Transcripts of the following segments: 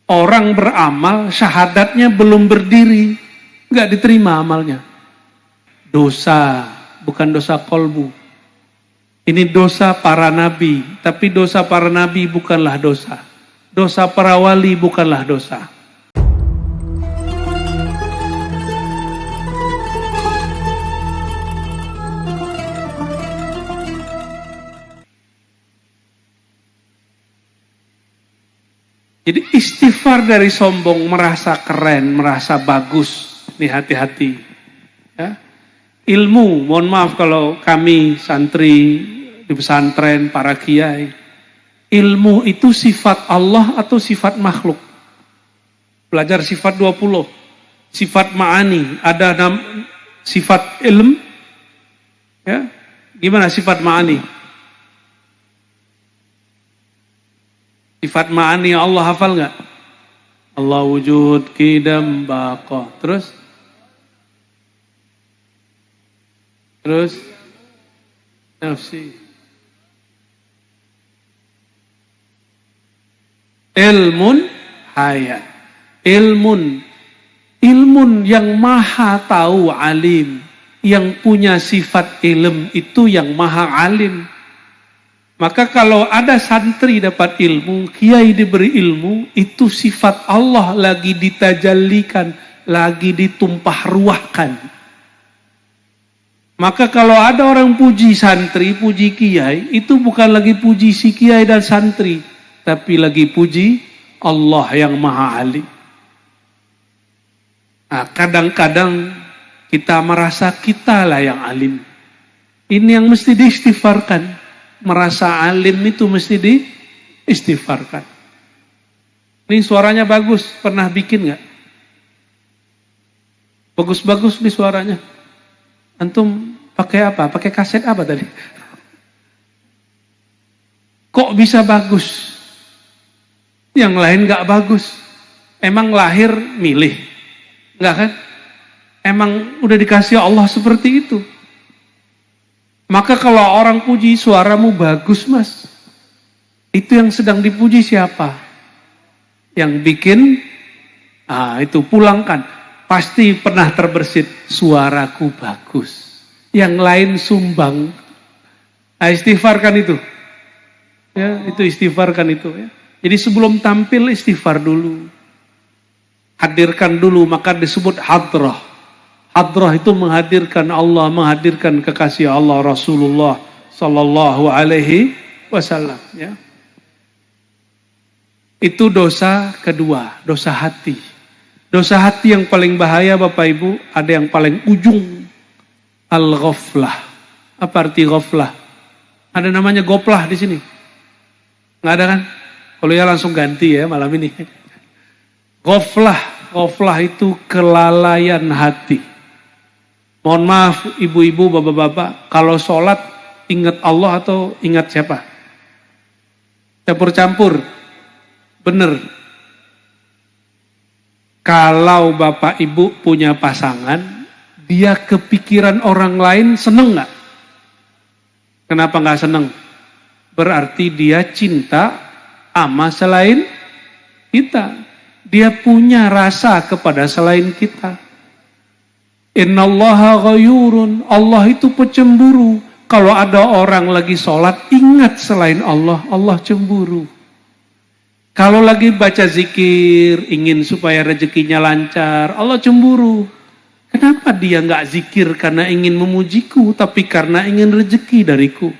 Orang beramal, syahadatnya belum berdiri, nggak diterima amalnya. Dosa, bukan dosa kolbu. Ini dosa para nabi, tapi dosa para nabi bukanlah dosa. Dosa para wali bukanlah dosa. Jadi istighfar dari sombong, merasa keren, merasa bagus. Ini hati-hati. Ya. Ilmu, mohon maaf kalau kami santri di pesantren, para kiai. Ilmu itu sifat Allah atau sifat makhluk? Belajar sifat 20. Sifat ma'ani, ada sifat ilm. Ya. Gimana sifat ma'ani? Sifat ma'ani Allah hafal nggak? Allah wujud, qidam, baqa. Terus nafsi. Ilmun hayat. Ilmun yang maha tahu, alim. Yang punya sifat ilm itu yang maha alim. Maka kalau ada santri dapat ilmu, kiai diberi ilmu, itu sifat Allah lagi ditajallikan, lagi ditumpah ruahkan. Maka kalau ada orang puji santri, puji kiai, itu bukan lagi puji si kiai dan santri, tapi lagi puji Allah yang maha alim. Nah, kadang-kadang kita merasa kitalah yang alim. Ini yang mesti diistighfarkan. Merasa alim itu mesti diistighfarkan. Ini suaranya bagus, pernah bikin nggak? Bagus-bagus nih suaranya. Antum pakai apa? Pakai kaset apa tadi? Kok bisa bagus? Yang lain nggak bagus. Emang lahir milih? Nggak kan? Emang udah dikasih Allah seperti itu. Maka kalau orang puji, suaramu bagus mas. Itu yang sedang dipuji siapa? Yang bikin, itu pulangkan. Pasti pernah terbersit, suaraku bagus. Yang lain sumbang. Istighfarkan itu. Ya, itu istighfarkan itu. Ya. Jadi sebelum tampil istighfar dulu. Hadirkan dulu, maka disebut hadrah. Hadrah itu menghadirkan Allah, menghadirkan kekasih Allah Rasulullah Sallallahu Alaihi Wasallam. Ya. Itu dosa kedua, dosa hati. Dosa hati yang paling bahaya Bapak Ibu, ada yang paling ujung, al-ghaflah. Apa arti ghaflah? Ada namanya goplah di sini. Nggak ada kan? Kalau ya langsung ganti ya malam ini. Ghaflah itu kelalaian hati. Mohon maaf ibu-ibu, bapak-bapak, kalau sholat ingat Allah atau ingat siapa? Campur-campur. Bener. Kalau bapak ibu punya pasangan, dia kepikiran orang lain, seneng gak? Kenapa gak seneng? Berarti dia cinta sama selain kita. Dia punya rasa kepada selain kita. Innallaha ghayurun. Allah itu pecemburu. Kalau ada orang lagi sholat, ingat selain Allah, Allah cemburu. Kalau lagi baca zikir, ingin supaya rezekinya lancar, Allah cemburu. Kenapa dia nggak zikir karena ingin memujiku, tapi karena ingin rezeki dariku?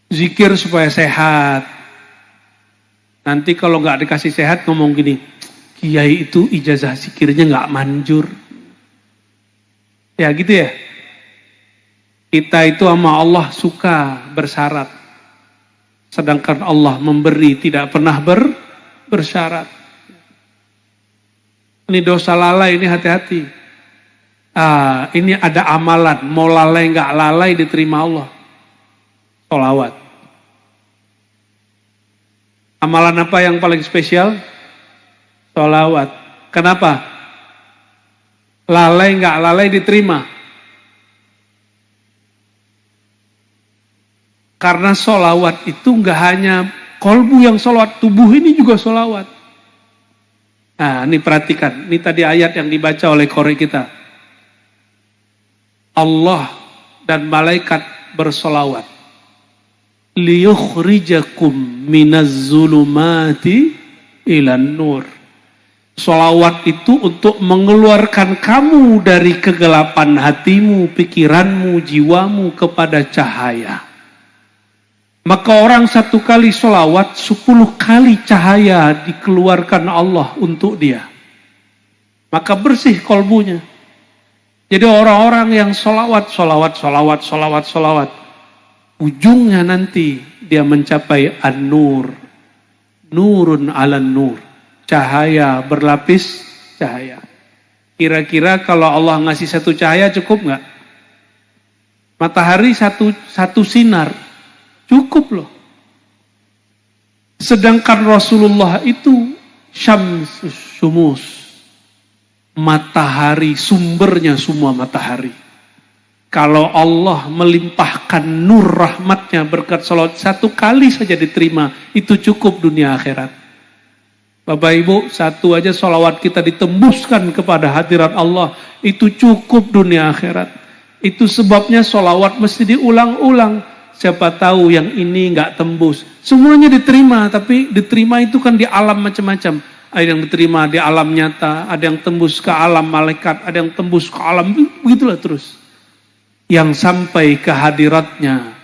Zikir supaya sehat. Nanti kalau nggak dikasih sehat ngomong gini, kiai itu ijazah zikirnya nggak manjur. Ya gitu ya. Kita itu sama Allah suka bersyarat. Sedangkan Allah memberi tidak pernah bersyarat. Ini dosa lalai, ini hati-hati. Ini ada amalan. Mau lalai nggak lalai diterima Allah. Sholawat. Amalan apa yang paling spesial? Sholawat. Kenapa? Lalai nggak lalai diterima. Karena sholawat itu nggak hanya Kolbu yang sholawat, tubuh ini juga sholawat. Nah, ini perhatikan. Ini tadi ayat yang dibaca oleh qori kita. Allah dan malaikat bersolawat. Liyukhrijakum minaz zulumati ilan nur. Solawat itu untuk mengeluarkan kamu dari kegelapan hatimu, pikiranmu, jiwamu kepada cahaya. Maka orang satu kali solawat, 10 kali cahaya dikeluarkan Allah untuk dia. Maka bersih kolbunya. Jadi orang-orang yang solawat, ujungnya nanti dia mencapai an-nur. Nurun ala nur. Cahaya berlapis cahaya. Kira-kira kalau Allah ngasih satu cahaya cukup nggak? Matahari satu sinar. Cukup loh. Sedangkan Rasulullah itu syamsus sumus. Matahari, sumbernya semua matahari. Kalau Allah melimpahkan nur rahmatnya berkat salawat satu kali saja diterima, itu cukup dunia akhirat. Bapak Ibu, satu aja salawat kita ditembuskan kepada hadirat Allah, itu cukup dunia akhirat. Itu sebabnya salawat mesti diulang-ulang. Siapa tahu yang ini nggak tembus. Semuanya diterima, tapi diterima itu kan di alam macam-macam. Ada yang diterima di alam nyata, ada yang tembus ke alam malaikat, ada yang tembus ke alam, begitulah terus. Yang sampai ke hadiratnya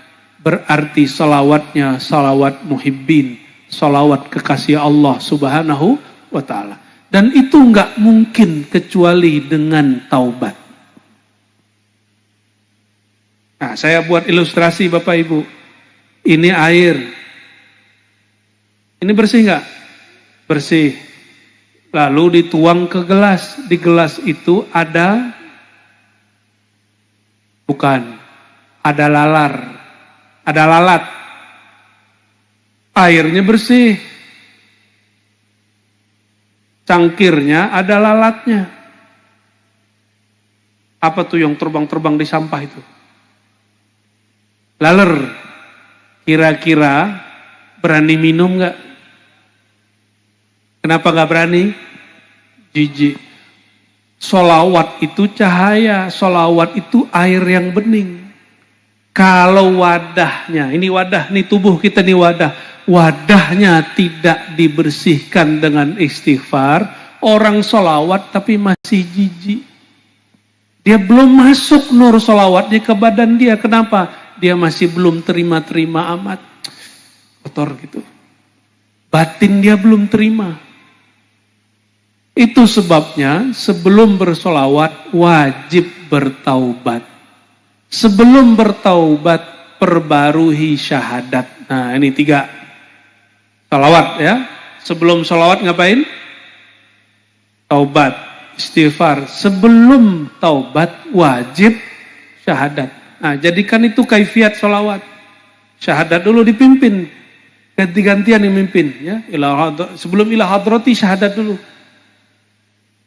berarti salawatnya salawat muhibbin. Salawat kekasih Allah subhanahu wa ta'ala. Dan itu enggak mungkin kecuali dengan taubat. Nah, saya buat ilustrasi Bapak Ibu. Ini air. Ini bersih enggak? Bersih. Lalu dituang ke gelas. Di gelas itu ada, bukan, ada lalar. Ada lalat. Airnya bersih. Cangkirnya ada lalatnya. Apa tuh yang terbang-terbang di sampah itu? Laler. Kira-kira berani minum gak? Kenapa gak berani? Jijik. Sholawat itu cahaya. Sholawat itu air yang bening. Kalau wadahnya, ini wadah, ini tubuh kita, ini wadah. Wadahnya tidak dibersihkan dengan istighfar, orang sholawat tapi masih jijik. Dia belum masuk nur sholawatnya ke badan dia. Kenapa? Dia masih belum terima-terima amat. Kotor gitu. Batin dia belum terima. Itu sebabnya sebelum bersolawat wajib bertaubat. Sebelum bertaubat perbarui syahadat. Nah ini 3. Salawat ya. Sebelum salawat ngapain? Taubat, istighfar. Sebelum taubat wajib syahadat. Nah jadikan itu kaifiat salawat. Syahadat dulu dipimpin. Ganti-gantian yang mimpin. Ya. Sebelum ila hadrati syahadat dulu.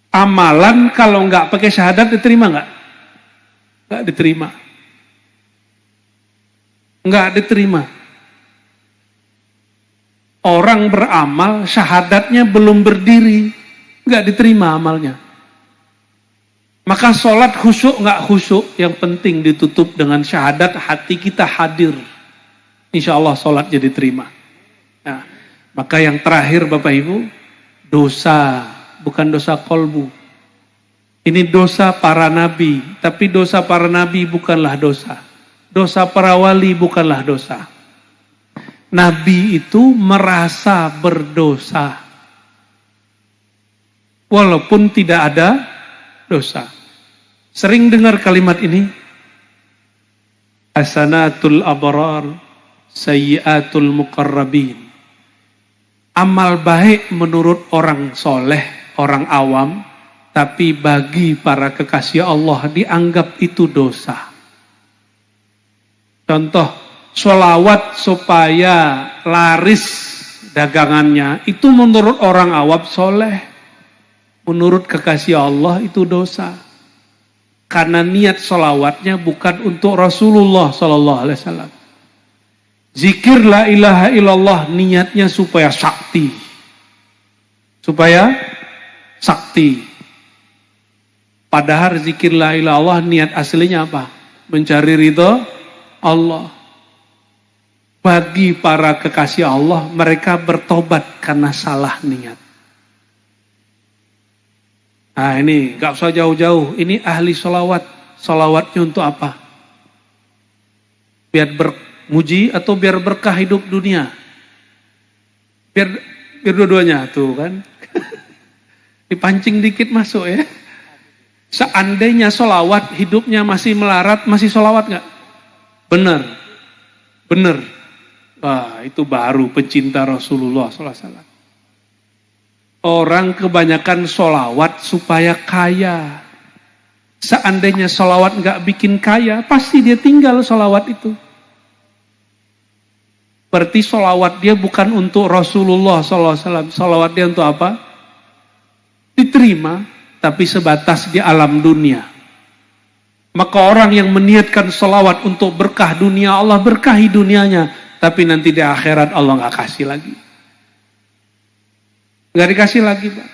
Amalan kalau nggak pakai syahadat diterima nggak? Nggak diterima. Nggak diterima. Orang beramal, syahadatnya belum berdiri, nggak diterima amalnya. Maka sholat khusyuk nggak khusyuk, yang penting ditutup dengan syahadat, hati kita hadir. Insya Allah sholatnya diterima. Nah, maka yang terakhir Bapak Ibu, dosa, bukan dosa kolbu. Ini dosa para nabi, tapi dosa para nabi bukanlah dosa. Dosa para wali bukanlah dosa. Nabi itu merasa berdosa. Walaupun tidak ada dosa. Sering dengar kalimat ini. Hasanatul abrar, sayyiatul muqarrabin. Amal baik menurut orang soleh, orang awam. Tapi bagi para kekasih Allah dianggap itu dosa. Contoh. Sholawat supaya laris dagangannya, itu menurut orang awam soleh. Menurut kekasih Allah itu dosa. Karena niat sholawatnya bukan untuk Rasulullah SAW. Zikir la ilaha illallah niatnya supaya sakti. Supaya sakti. Padahal zikir la ilaha illallah niat aslinya apa? Mencari ridho Allah. Bagi para kekasih Allah, mereka bertobat karena salah niat. Nah ini gak usah jauh-jauh. Ini ahli sholawat. Sholawatnya untuk apa? Biar bermuji atau biar berkah hidup dunia? Biar dua-duanya tuh kan. Dipancing dikit masuk ya. Seandainya sholawat hidupnya masih melarat, masih sholawat gak? Bener. Wah itu baru pecinta Rasulullah SAW. Orang kebanyakan sholawat supaya kaya. Seandainya sholawat gak bikin kaya, pasti dia tinggal sholawat itu. Berarti sholawat dia bukan untuk Rasulullah SAW. Sholawat dia untuk apa? Diterima, tapi sebatas di alam dunia. Maka orang yang meniatkan sholawat untuk berkah dunia, Allah berkahi dunianya. Tapi nanti di akhirat Allah gak kasih lagi. Gak dikasih lagi Pak.